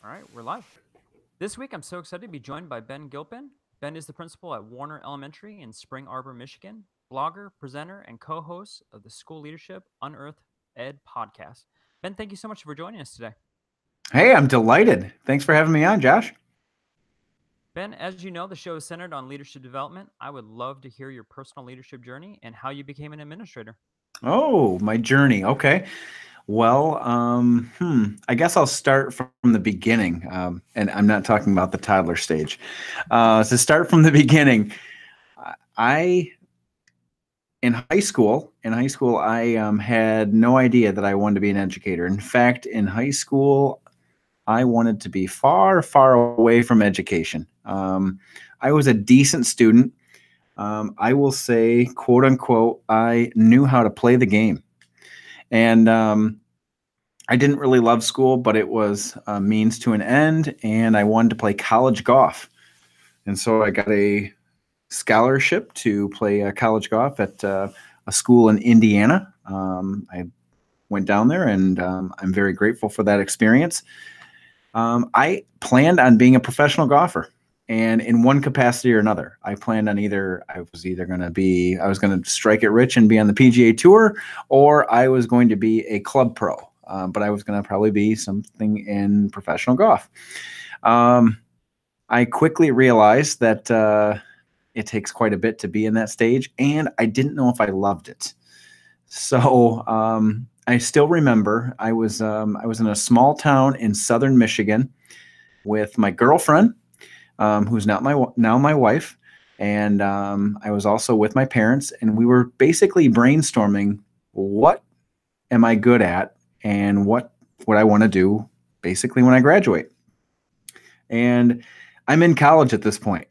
All right, we're live. This week, I'm so excited to be joined by Ben Gilpin. Ben is the principal at Warner Elementary in Spring Arbor, Michigan, blogger, presenter, and co host of the School Leadership Unearthed Ed podcast. Ben, thank you so much for joining us today. Hey, I'm delighted. Thanks for having me on, Josh. Ben, as you know, the show is centered on leadership development. I would love to hear your personal leadership journey and how you became an administrator. Oh, my journey. Okay. Well, I guess I'll start from the beginning. And I'm not talking about the toddler stage. To start from the beginning, I in high school, I had no idea that I wanted to be an educator. In fact, in high school, I wanted to be far, far away from education. I was a decent student. I will say, quote unquote, I knew how to play the game. And I didn't really love school, but it was a means to an end. And I wanted to play college golf. And so I got a scholarship to play college golf at a school in Indiana. I went down there, and I'm very grateful for that experience. I planned on being a professional golfer, and in one capacity or another. I planned on I was going to strike it rich and be on the PGA Tour, or I was going to be a club pro. But I was going to probably be something in professional golf. Um, I quickly realized that it takes quite a bit to be in that stage, and I didn't know if I loved it. So I still remember I was in a small town in southern Michigan with my girlfriend, who's not now my wife, and I was also with my parents, and we were basically brainstorming what am I good at and what would I want to do basically when I graduate. And I'm in college at this point.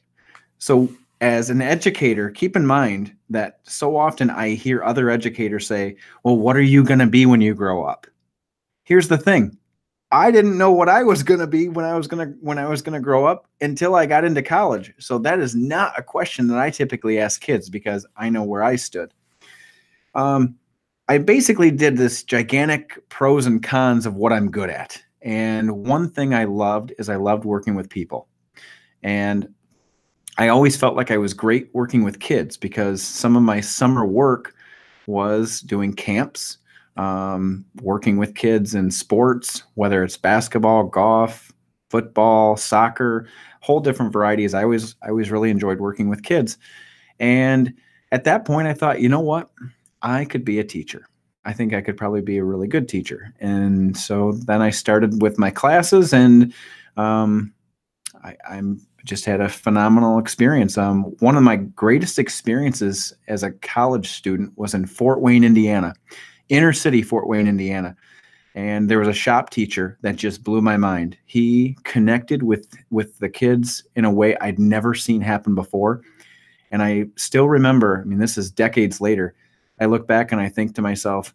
So, as an educator, keep in mind that so often I hear other educators say, "Well, what are you going to be when you grow up?" Here's the thing. I didn't know what I was going to be when I was going to grow up until I got into college. So that is not a question that I typically ask kids because I know where I stood. Um, I basically did this gigantic pros and cons of what I'm good at. And one thing I loved is I loved working with people. And I always felt like I was great working with kids because some of my summer work was doing camps, working with kids in sports, whether it's basketball, golf, football, soccer, whole different varieties. I always really enjoyed working with kids. And at that point, I thought, you know what? I could be a teacher. I think I could probably be a really good teacher. And so then I started with my classes, and um, I'm just had a phenomenal experience. One of my greatest experiences as a college student was in Fort Wayne, Indiana, inner city Fort Wayne, Indiana. And there was a shop teacher that just blew my mind. He connected with the kids in a way I'd never seen happen before. And I still remember, I mean, this is decades later. I look back and I think to myself,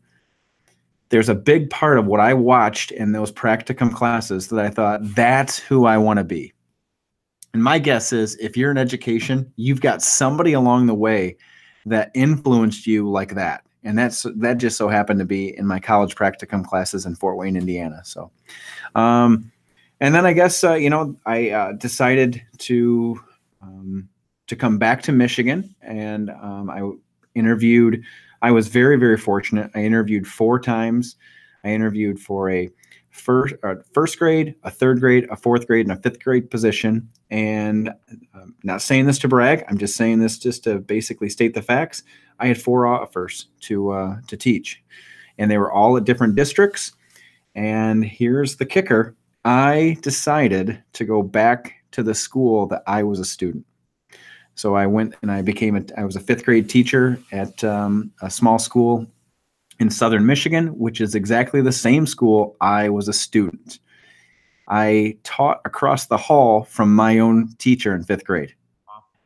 there's a big part of what I watched in those practicum classes that I thought, that's who I want to be. And my guess is if you're in education, you've got somebody along the way that influenced you like that. And that just so happened to be in my college practicum classes in Fort Wayne, Indiana. So, um, and then I guess I decided to come back to Michigan, and I interviewed. I was very, very fortunate. I interviewed 4 times. I interviewed for a first grade, a third grade, a fourth grade, and a fifth grade position. And not saying this to brag, I'm just saying this just to basically state the facts. I had 4 offers to teach, and they were all at different districts. And here's the kicker: I decided to go back to the school that I was a student. So I went and I was a fifth grade teacher at a small school in southern Michigan, which is exactly the same school I was a student. I taught across the hall from my own teacher in fifth grade.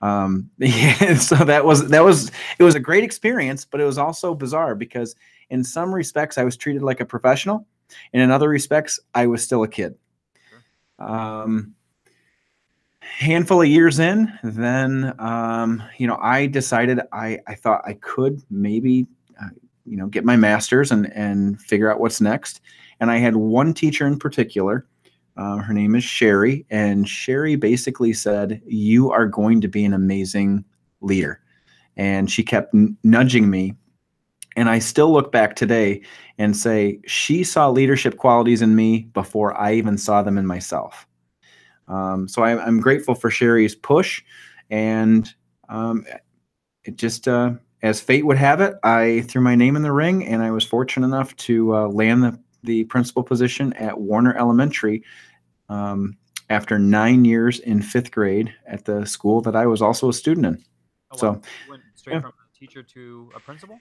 Yeah, so it was a great experience, but it was also bizarre because in some respects I was treated like a professional, and in other respects I was still a kid. Sure. Um, Handful of years in, then I decided I thought I could maybe get my master's and figure out what's next. And I had one teacher in particular Her name is Sherry, and Sherry basically said, "You are going to be an amazing leader." And she kept nudging me. And I still look back today and say, she saw leadership qualities in me before I even saw them in myself. So I'm grateful for Sherry's push. And it just, as fate would have it, I threw my name in the ring, and I was fortunate enough to land the principal position at Warner Elementary after 9 years in 5th grade at the school that I was also a student in. Oh, wow. So You went straight from a teacher to a principal?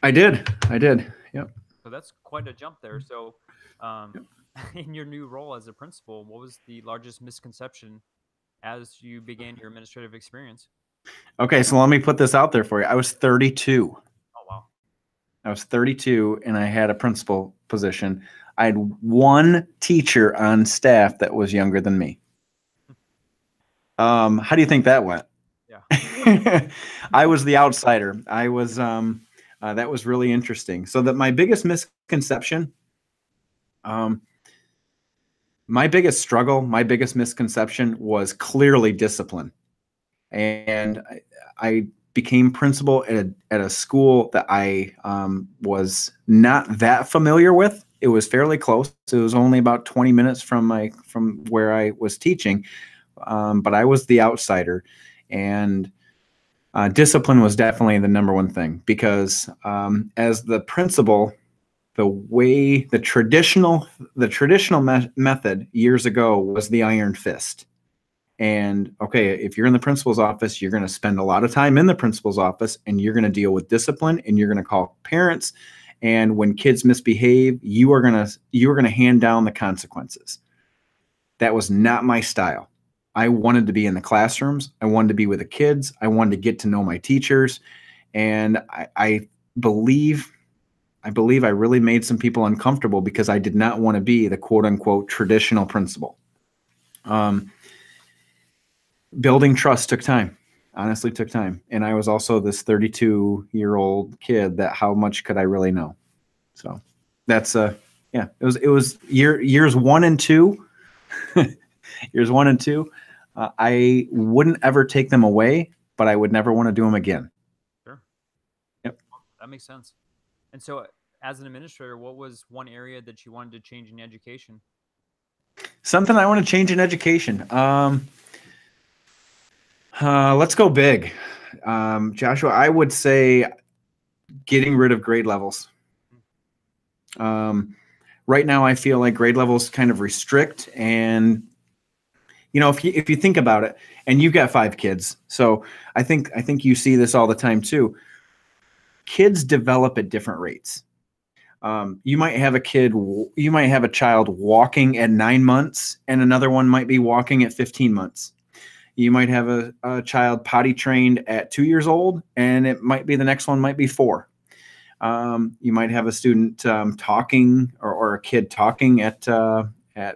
I did. Yep. So that's quite a jump there. So, in your new role as a principal, what was the largest misconception as you began your administrative experience? Okay, so let me put this out there for you. I was 32. Oh, wow. I was 32 and I had a principal position. I had one teacher on staff that was younger than me. How do you think that went? Yeah. I was the outsider. I was that was really interesting. So that my biggest misconception, my biggest struggle, my biggest misconception was clearly discipline. And I became principal at a school that I was not that familiar with. It was fairly close. It was only about 20 minutes from where I was teaching, but I was the outsider, and discipline was definitely the number one thing, because as the principal, the traditional method years ago was the iron fist. And okay, if you're in the principal's office, you're going to spend a lot of time in the principal's office, and you're going to deal with discipline, and you're going to call parents. And when kids misbehave, you are going to hand down the consequences. That was not my style. I wanted to be in the classrooms. I wanted to be with the kids. I wanted to get to know my teachers. And I believe I really made some people uncomfortable because I did not want to be the quote unquote traditional principal. Building trust took time, honestly took time. And I was also this 32-year-old kid that how much could I really know? So that's yeah, it was years 1 and 2. Years 1 and 2. I wouldn't ever take them away, but I would never want to do them again. Sure. Yep. That makes sense. And so, as an administrator, what was one area that you wanted to change in education? Something I want to change in education. Let's go big. Joshua, I would say getting rid of grade levels. Right now, I feel like grade levels kind of restrict, and if you think about it, and you've got 5 kids, so I think you see this all the time too. Kids develop at different rates. You might have a child walking at 9 months, and another one might be walking at 15 months. You might have a child potty trained at 2 years old, and it might be the next one might be 4. You might have a student talking, or a kid talking at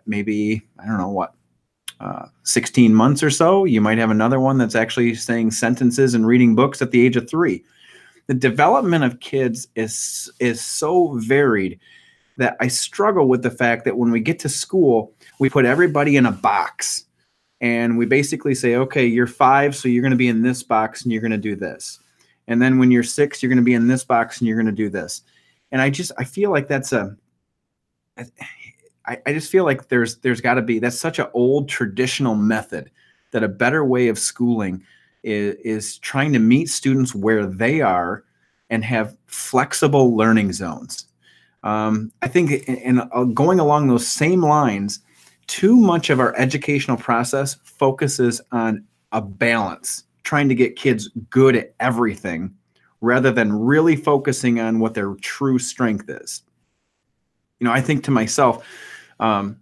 maybe, I don't know what, 16 months or so. You might have another one that's actually saying sentences and reading books at the age of 3. The development of kids is so varied that I struggle with the fact that when we get to school, we put everybody in a box. And we basically say, okay, you're 5, so you're going to be in this box and you're going to do this. And then when you're 6, you're going to be in this box and you're going to do this. And I feel like that's I just feel like there's got to be, that's such an old traditional method, that a better way of schooling is trying to meet students where they are and have flexible learning zones. I think going along those same lines, too much of our educational process focuses on a balance, trying to get kids good at everything rather than really focusing on what their true strength is. I think to myself, I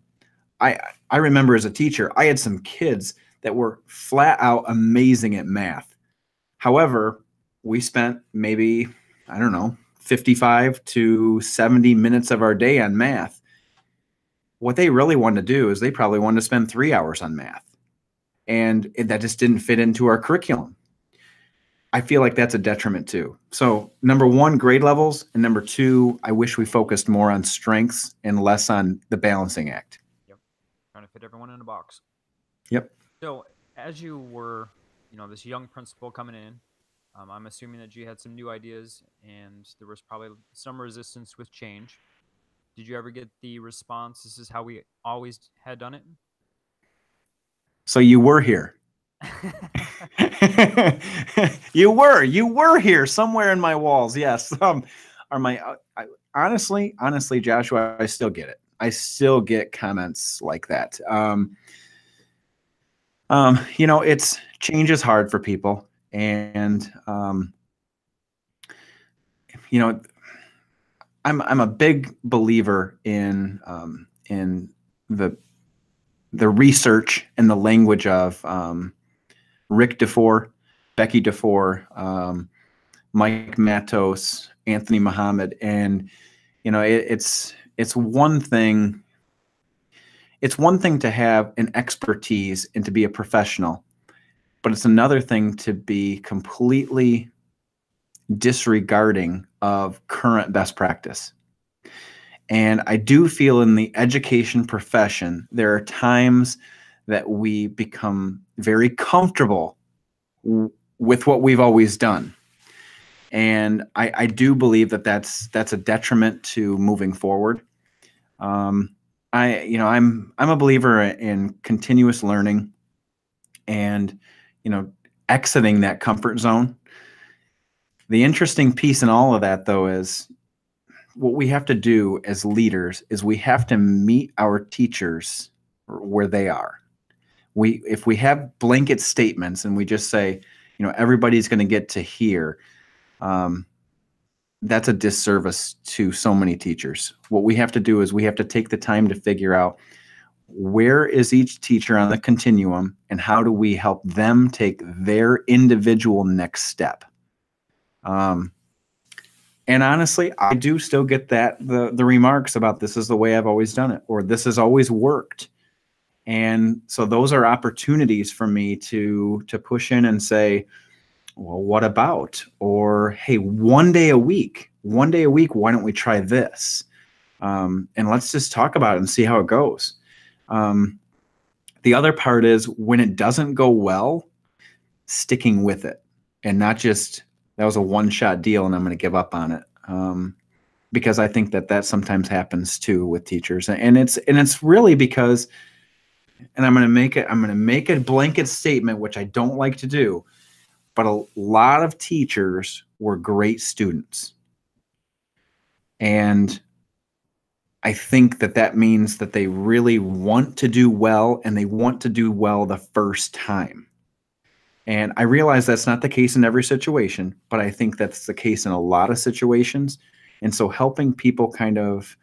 remember as a teacher, I had some kids that were flat out amazing at math. However, we spent maybe, I don't know, 55 to 70 minutes of our day on math. What they really wanted to do is they probably wanted to spend 3 hours on math. And that just didn't fit into our curriculum. I feel like that's a detriment too. So number 1, grade levels. And number 2, I wish we focused more on strengths and less on the balancing act. Yep. trying to fit everyone in a box. Yep. So, as you were, this young principal coming in, I'm assuming that you had some new ideas and there was probably some resistance with change. Did you ever get the response, "This is how we always had done it"? So you were here. You were here somewhere in my walls. Yes. Are my honestly, Joshua, I still get it. I still get comments like that. It's change is hard for people, and you know, I'm a big believer in the research and the language of Rick DeFore, Becky DeFore, Mike Matos, Anthony Muhammad, and it's one thing. It's one thing to have an expertise and to be a professional, but it's another thing to be completely disregarding of current best practice. And I do feel in the education profession, there are times that we become very comfortable with what we've always done. And I do believe that that's a detriment to moving forward. I'm a believer in continuous learning and, exiting that comfort zone. The interesting piece in all of that, though, is what we have to do as leaders is we have to meet our teachers where they are. If we have blanket statements and we just say, everybody's going to get to here, that's a disservice to so many teachers. What we have to do is we have to take the time to figure out where is each teacher on the continuum and how do we help them take their individual next step. And honestly, I do still get the remarks about this is the way I've always done it, or this has always worked. And so those are opportunities for me to push in and say, well, what about? Or, hey, one day a week, why don't we try this? And let's just talk about it and see how it goes. The other part is when it doesn't go well, sticking with it and not just, that was a one-shot deal and I'm going to give up on it. Because I think that sometimes happens too with teachers. And it's really because, and I'm going to make a blanket statement, which I don't like to do, but a lot of teachers were great students. And I think that means that they really want to do well and they want to do well the first time. And I realize that's not the case in every situation, but I think that's the case in a lot of situations. And so helping people kind of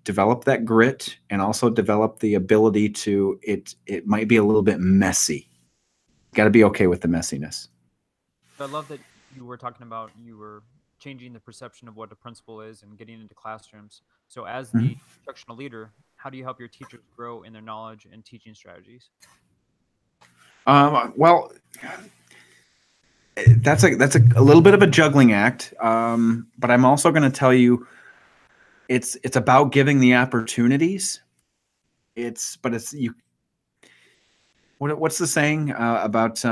develop that grit and also develop the ability to, it might be a little bit messy. Got to be okay with the messiness. I love that you were talking about you were changing the perception of what a principal is and getting into classrooms. So as the instructional leader, how do you help your teachers grow in their knowledge and teaching strategies? Well, that's a little bit of a juggling act. But I'm also going to tell you, it's about giving the opportunities. What's the saying about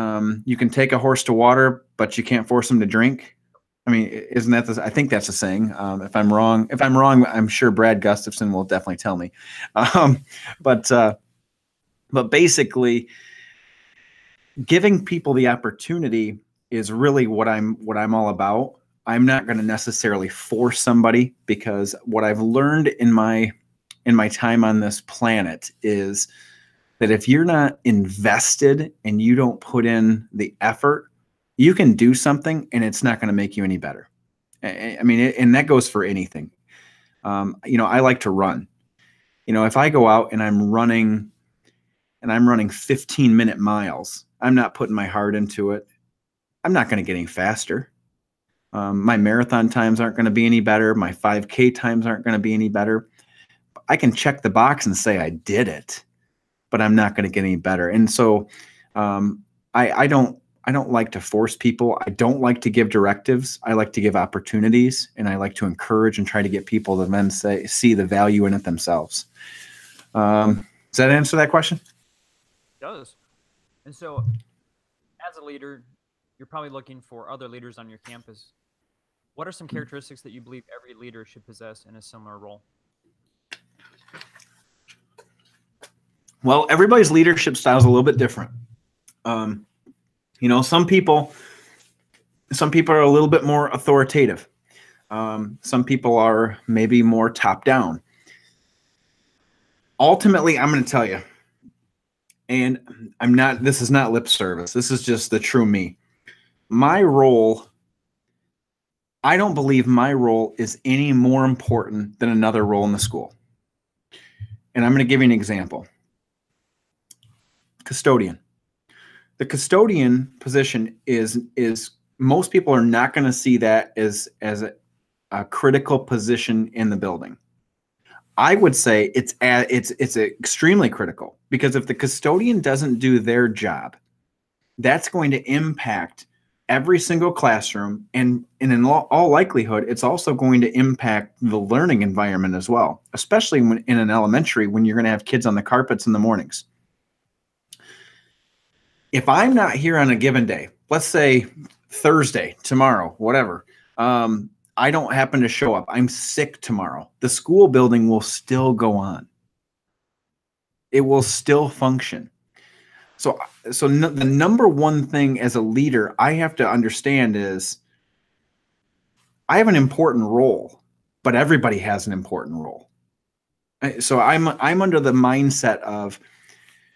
you can take a horse to water, but you can't force him to drink? I mean, isn't that I think that's a saying. If I'm wrong, I'm sure Brad Gustafson will definitely tell me. But basically, giving people the opportunity is really what I'm all about. I'm not going to necessarily force somebody, because what I've learned in my time on this planet is that if you're not invested and you don't put in the effort, you can do something and it's not going to make you any better. I mean, and that goes for anything. I like to run. If I go out and I'm running 15-minute miles, I'm not putting my heart into it. I'm not going to get any faster. My marathon times aren't going to be any better. My 5K times aren't going to be any better. I can check the box and say I did it, but I'm not going to get any better. And so I don't like to force people. I don't like to give directives. I like to give opportunities, and I like to encourage and try to get people to then see the value in it themselves. Does that answer that question? It does. And so, as a leader, you're probably looking for other leaders on your campus. What are some characteristics that you believe every leader should possess in a similar role? Well, everybody's leadership style is a little bit different. Some people are a little bit more authoritative. Some people are maybe more top down. Ultimately, I'm going to tell you, and this is not lip service. This is just the true me. My role, I don't believe my role is any more important than another role in the school. And I'm going to give you an example. Custodian. The custodian position is most people are not going to see that as a critical position in the building. I would say it's extremely critical, because if the custodian doesn't do their job, that's going to impact every single classroom, and in all likelihood, it's also going to impact the learning environment as well, especially when in an elementary, when you're going to have kids on the carpets in the mornings. If I'm not here on a given day, let's say Thursday, tomorrow, whatever, I don't happen to show up, I'm sick tomorrow, the school building will still go on. It will still function. So the number one thing as a leader I have to understand is I have an important role, but everybody has an important role. So I'm under the mindset of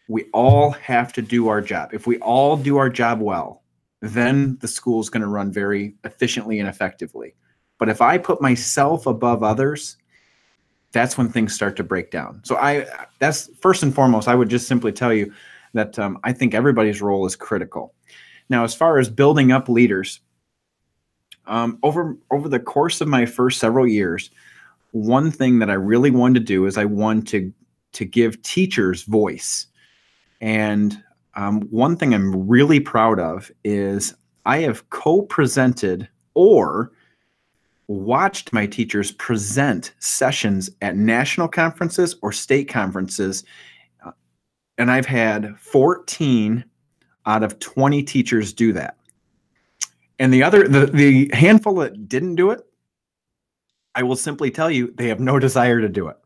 we all have to do our job. If we all do our job well, then the school is going to run very efficiently and effectively. But if I put myself above others, that's when things start to break down. So that's first and foremost, I would just simply tell you that I think everybody's role is critical. Now, as far as building up leaders, over the course of my first several years, one thing that I really wanted to do is I wanted to give teachers voice. And one thing I'm really proud of is I have co-presented or watched my teachers present sessions at national conferences or state conferences. And I've had 14 out of 20 teachers do that. And the handful that didn't do it, I will simply tell you, they have no desire to do it,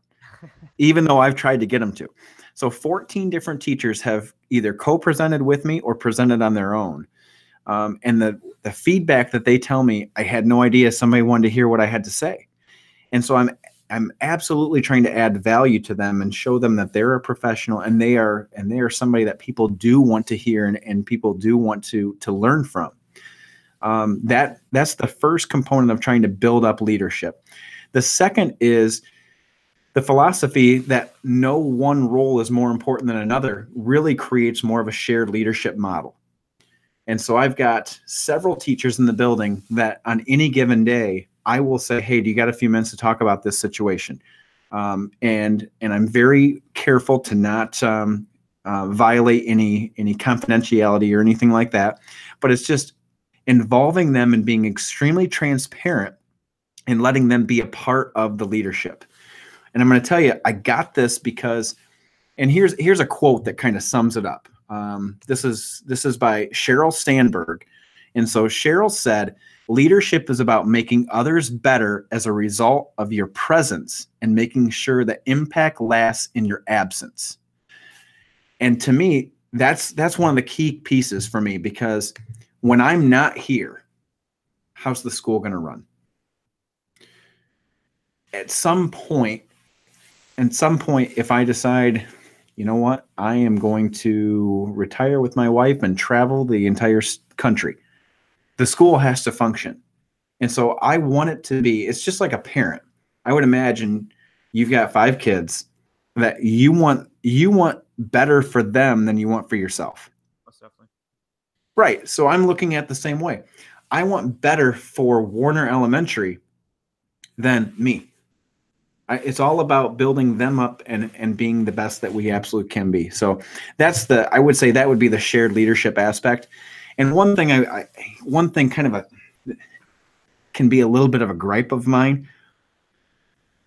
even though I've tried to get them to. So 14 different teachers have either co-presented with me or presented on their own. And the feedback that they tell me, I had no idea somebody wanted to hear what I had to say. And so I'm absolutely trying to add value to them and show them that they're a professional and they are somebody that people do want to hear and people do want to learn from. That's the first component of trying to build up leadership. The second is the philosophy that no one role is more important than another really creates more of a shared leadership model. And so I've got several teachers in the building that on any given day, I will say, hey, do you got a few minutes to talk about this situation? And I'm very careful to not violate any confidentiality or anything like that. But it's just involving them and being extremely transparent and letting them be a part of the leadership. And I'm going to tell you, I got this because, and here's a quote that kind of sums it up. This is by Sheryl Sandberg. And so Sheryl said, leadership is about making others better as a result of your presence and making sure that impact lasts in your absence. And to me, that's one of the key pieces for me, because when I'm not here, how's the school going to run? At some point, if I decide, you know what, I am going to retire with my wife and travel the entire country, the school has to function. And so I want it to be, it's just like a parent. I would imagine you've got 5 kids that you want better for them than you want for yourself. Most definitely. Right. So I'm looking at the same way. I want better for Warner Elementary than me. It's all about building them up and being the best that we absolutely can be. So I would say that would be the shared leadership aspect. And one thing can be a little bit of a gripe of mine.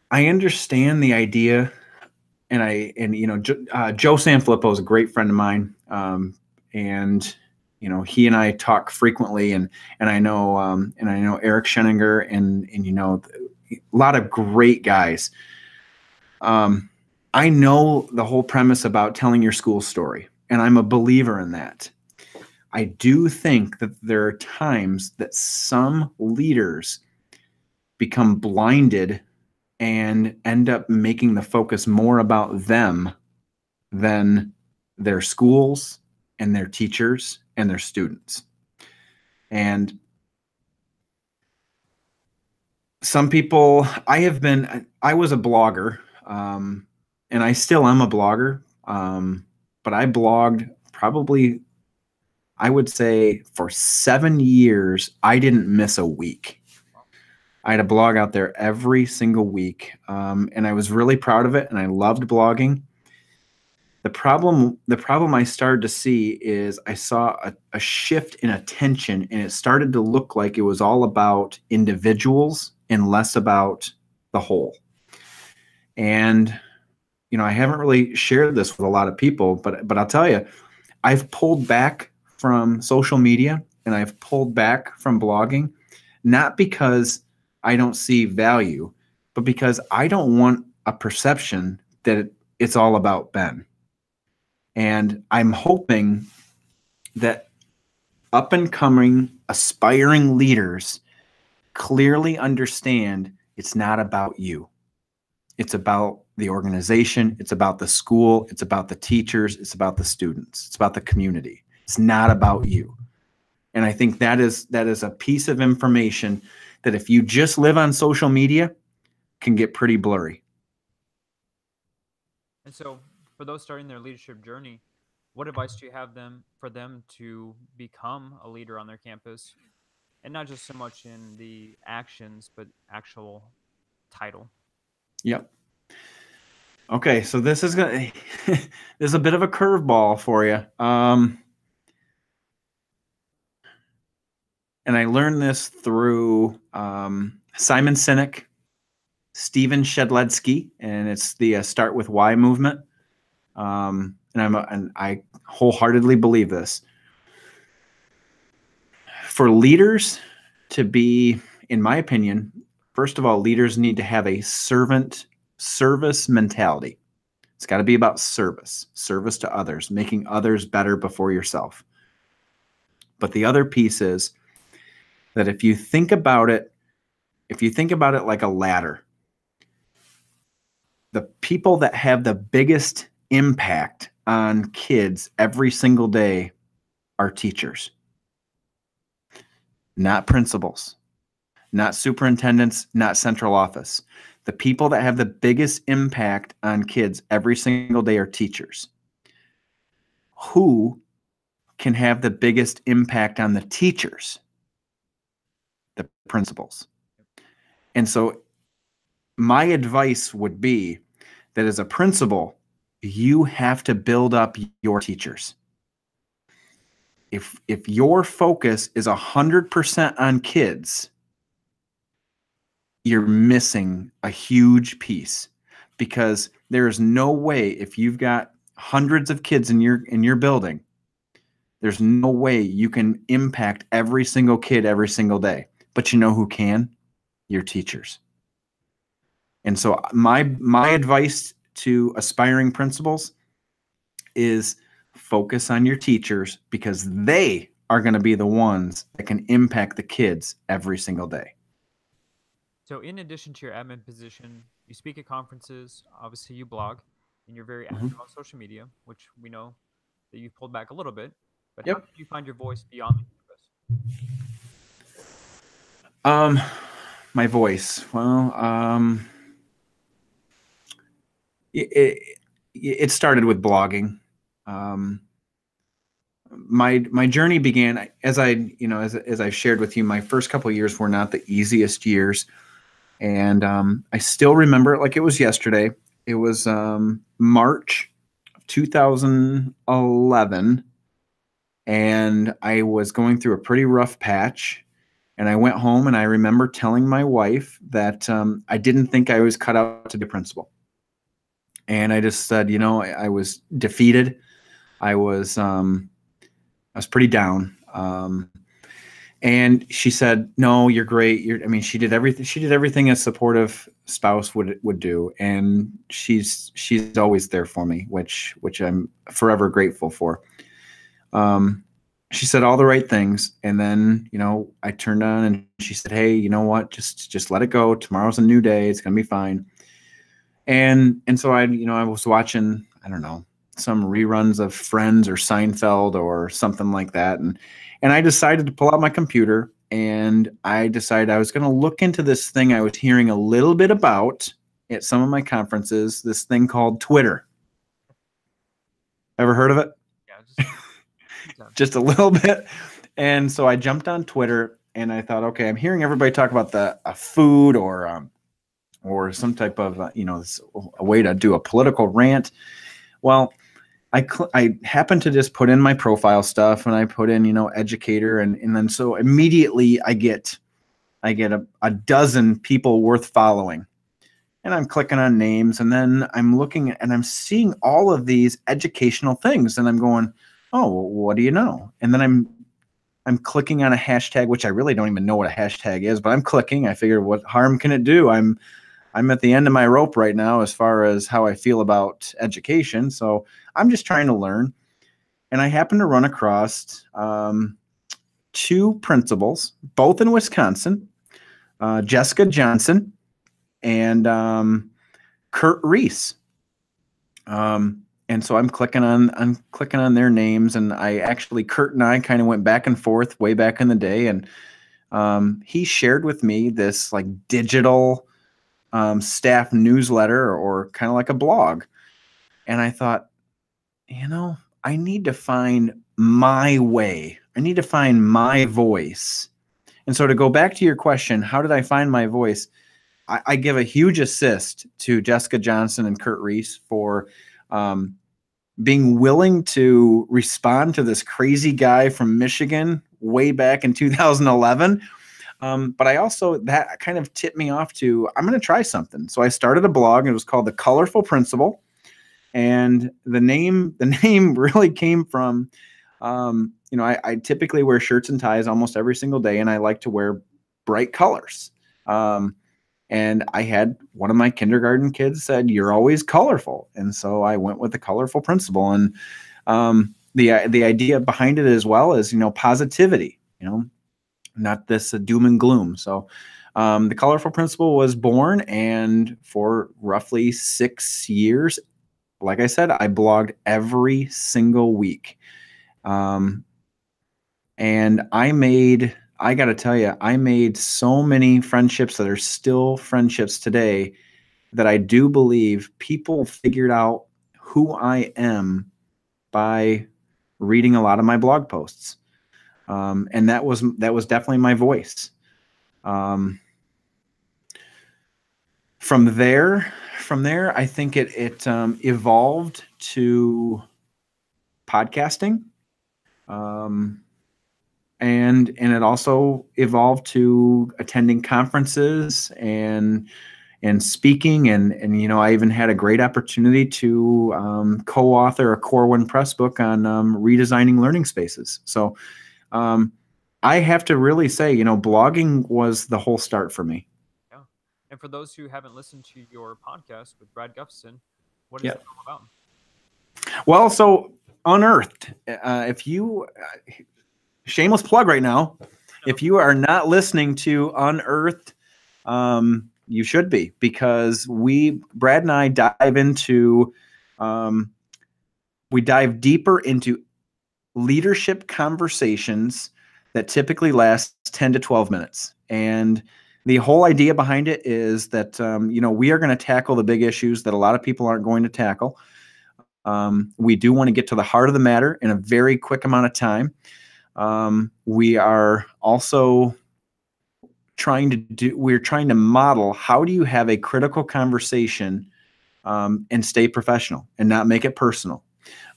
I understand the idea Joe Sanfilippo is a great friend of mine, and he and I talk frequently, and I know Eric Scheninger, and a lot of great guys. I know the whole premise about telling your school story, and I'm a believer in that. I do think that there are times that some leaders become blinded and end up making the focus more about them than their schools and their teachers and their students. And some people, I was a blogger, and I still am a blogger, but I blogged probably, I would say, for 7 years, I didn't miss a week. I had a blog out there every single week, and I was really proud of it, and I loved blogging. The problem I started to see is I saw a shift in attention, and it started to look like it was all about individuals and less about the whole. And I haven't really shared this with a lot of people, but I'll tell you, I've pulled back from social media and I've pulled back from blogging, not because I don't see value, but because I don't want a perception that it's all about Ben. And I'm hoping that up and coming, aspiring leaders clearly understand it's not about you. It's about the organization. It's about the school. It's about the teachers. It's about the students. It's about the community. It's not about you. And I think that is a piece of information that if you just live on social media can get pretty blurry. And so, for those starting their leadership journey, what advice do you have for them to become a leader on their campus, and not just so much in the actions, but actual title? Yep. Okay, so this is gonna this is a bit of a curveball for you. And I learned this through Simon Sinek, Stephen Shedletsky, and it's the Start With Why movement. And I wholeheartedly believe this. For leaders to be, in my opinion, first of all, leaders need to have a service mentality. It's got to be about service to others, making others better before yourself. But the other piece is that if you think about it like a ladder, the people that have the biggest impact on kids every single day are teachers, not principals, not superintendents, not central office. The people that have the biggest impact on kids every single day are teachers. Who can have the biggest impact on the teachers? The principals. And so my advice would be that as a principal, you have to build up your teachers. If your focus is 100% on kids, you're missing a huge piece, because there's no way, if you've got hundreds of kids in your building, there's no way you can impact every single kid every single day. But you know who can? Your teachers. And so my advice to aspiring principals is focus on your teachers, because they are going to be the ones that can impact the kids every single day. So, in addition to your admin position, you speak at conferences, obviously, you blog, and you're very active on social media, which we know that you've pulled back a little bit. But how Yep. did you find your voice beyond the campus? My voice. Well, it started with blogging. My journey began as I've shared with you. My first couple of years were not the easiest years, and I still remember it like it was yesterday. It was March of 2011, and I was going through a pretty rough patch. And I went home, and I remember telling my wife that I didn't think I was cut out to be a principal. And I just said, I was defeated. I was pretty down. And she said, "No, you're great. I mean, she did everything. She did everything a supportive spouse would do, and she's always there for me, which I'm forever grateful for." She said all the right things, and then I turned on, and she said, "Hey, you know what? Just let it go. Tomorrow's a new day. It's gonna be fine." And so I was watching, I don't know, some reruns of Friends or Seinfeld or something like that, and I decided to pull out my computer, and I decided I was going to look into this thing I was hearing a little bit about at some of my conferences, this thing called Twitter. Ever heard of it? Yeah, Just a little bit. And so I jumped on Twitter, and I thought, okay, I'm hearing everybody talk about a food or some type of a way to do a political rant. Well, I happened to just put in my profile stuff, and I put in educator, and then so immediately I get a dozen people worth following, and I'm clicking on names, and then I'm looking and I'm seeing all of these educational things, and I'm going, oh, well, what do you know? And then I'm clicking on a hashtag, which I really don't even know what a hashtag is, but I'm clicking. I figure, what harm can it do? I'm at the end of my rope right now as far as how I feel about education. So I'm just trying to learn. And I happen to run across two principals, both in Wisconsin, Jessica Johnson and Kurt Reese. And so I'm clicking on their names, and Kurt and I kind of went back and forth way back in the day. And he shared with me this like digital staff newsletter, or kind of like a blog. And I thought, I need to find my way. I need to find my voice. And so to go back to your question, how did I find my voice? I give a huge assist to Jessica Johnson and Kurt Reese for being willing to respond to this crazy guy from Michigan way back in 2011. But I also, that kind of tipped me off to, I'm going to try something. So I started a blog, and it was called The Colorful Principal. And the name really came from, I typically wear shirts and ties almost every single day, and I like to wear bright colors. And I had one of my kindergarten kids said, "You're always colorful." And so I went with The Colorful Principal. And the idea behind it as well is, positivity, not this doom and gloom. So the Colorful Principal was born, and for roughly 6 years, like I said, I blogged every single week. And I got to tell you, I made so many friendships that are still friendships today, that I do believe people figured out who I am by reading a lot of my blog posts. And that was definitely my voice. From there, I think it evolved to podcasting, and it also evolved to attending conferences and speaking, and I even had a great opportunity to co-author a Core One Press book on redesigning learning spaces. So I have to really say, blogging was the whole start for me. Yeah. And for those who haven't listened to your podcast with Brad Gustafson, what is it all about? Well, so Unearthed, shameless plug right now, if you are not listening to Unearthed, you should be, because Brad and I dive deeper into leadership conversations that typically last 10 to 12 minutes. And the whole idea behind it is that, we are going to tackle the big issues that a lot of people aren't going to tackle. We do want to get to the heart of the matter in a very quick amount of time. We are also trying to model, how do you have a critical conversation and stay professional and not make it personal.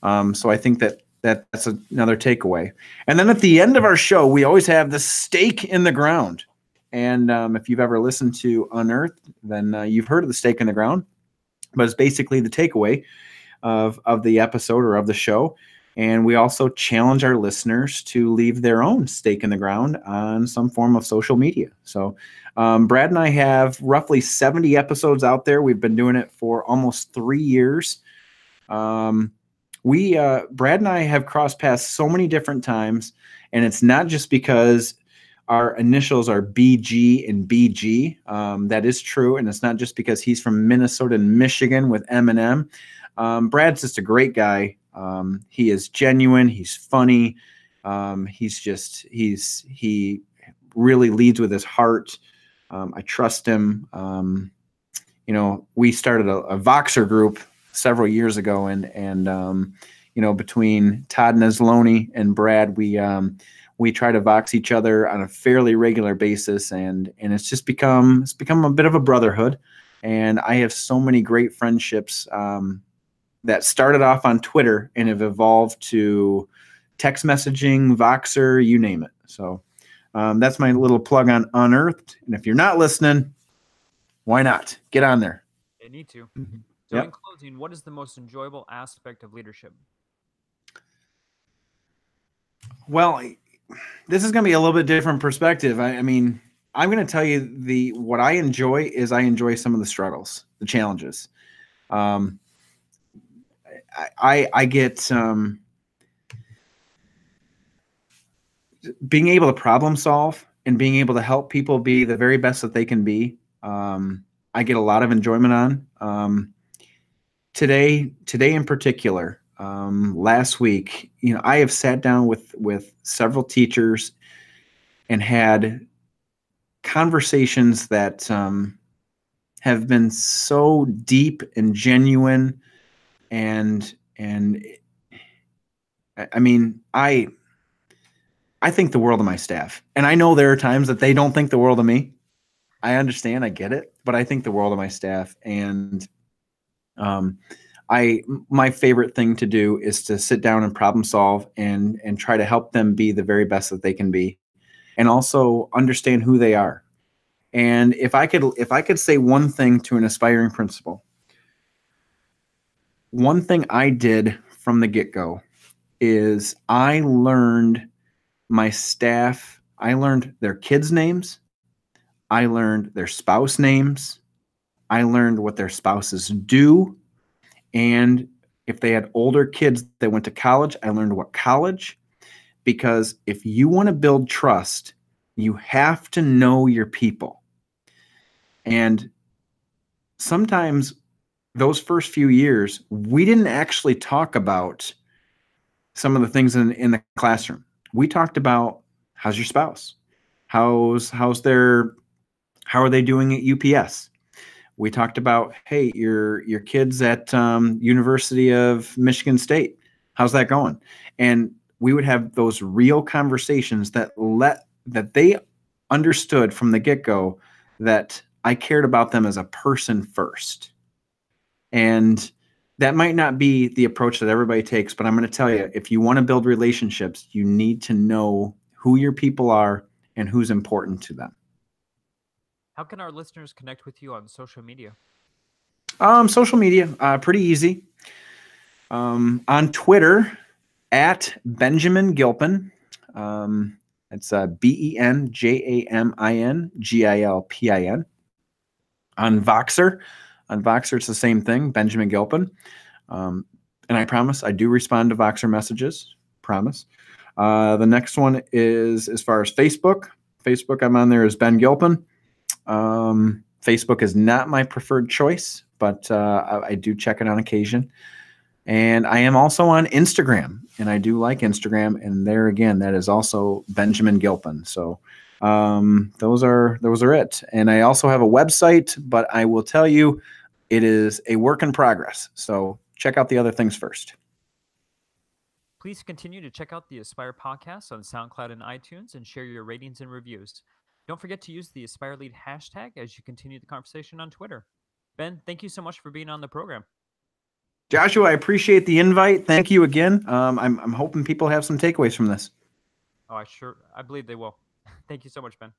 So I think that's another takeaway. And then at the end of our show, we always have the stake in the ground. And if you've ever listened to Unearthed, then you've heard of the stake in the ground. but it's basically the takeaway of the episode or of the show. And we also challenge our listeners to leave their own stake in the ground on some form of social media. So, Brad and I have roughly 70 episodes out there. We've been doing it for almost 3 years. Brad and I have crossed paths so many different times, and it's not just because our initials are BG and BG. That is true, and it's not just because he's from Minnesota and Michigan with M&M. Brad's just a great guy. He is genuine. He's funny. He really leads with his heart. I trust him. We started a Voxer group several years ago, and between Todd Nesloni and Brad, we try to Vox each other on a fairly regular basis, and it's become a bit of a brotherhood. And I have so many great friendships that started off on Twitter and have evolved to text messaging, Voxer, you name it. So that's my little plug on Unearthed. And if you're not listening, why not? Get on there. They need to. So Yep. in closing, what is the most enjoyable aspect of leadership? Well, this is going to be a little bit different perspective. I mean, I'm going to tell you what I enjoy is I enjoy some of the struggles, the challenges. I get being able to problem solve and being able to help people be the very best that they can be. I get a lot of enjoyment on. Today in particular, last week, I have sat down with several teachers and had conversations that have been so deep and genuine, and I mean, I think the world of my staff, and I know there are times that they don't think the world of me. I understand, I get it, but I think the world of my staff, and my favorite thing to do is to sit down and problem solve and try to help them be the very best that they can be, and also understand who they are. And if I could say one thing to an aspiring principal, one thing I did from the get-go is I learned my staff, I learned their kids' names, I learned their spouse names, I learned what their spouses do, and if they had older kids that went to college, I learned what college. Because if you want to build trust, you have to know your people. And sometimes those first few years, we didn't actually talk about some of the things in the classroom. We talked about, how's your spouse? How are they doing at UPS? We talked about, hey, your kids at University of Michigan State, how's that going? And we would have those real conversations that they understood from the get-go that I cared about them as a person first. And that might not be the approach that everybody takes, but I'm going to tell you, if you want to build relationships, you need to know who your people are and who's important to them. How can our listeners connect with you on social media? Social media, pretty easy. On Twitter, at Benjamin Gilpin. It's BenjaminGilpin. On Voxer, it's the same thing, Benjamin Gilpin. And I promise I do respond to Voxer messages. Promise. The next one is, as far as Facebook, I'm on there as Ben Gilpin. Facebook is not my preferred choice, but I do check it on occasion. And I am also on Instagram, and I do like Instagram. And there again, that is also Benjamin Gilpin. So those are it. And I also have a website, but I will tell you, it is a work in progress. So check out the other things first. Please continue to check out the Aspire podcast on SoundCloud and iTunes and share your ratings and reviews. Don't forget to use the Aspire Lead hashtag as you continue the conversation on Twitter. Ben, thank you so much for being on the program. Joshua, I appreciate the invite. Thank you again. I'm hoping people have some takeaways from this. Oh, I believe they will. Thank you so much, Ben.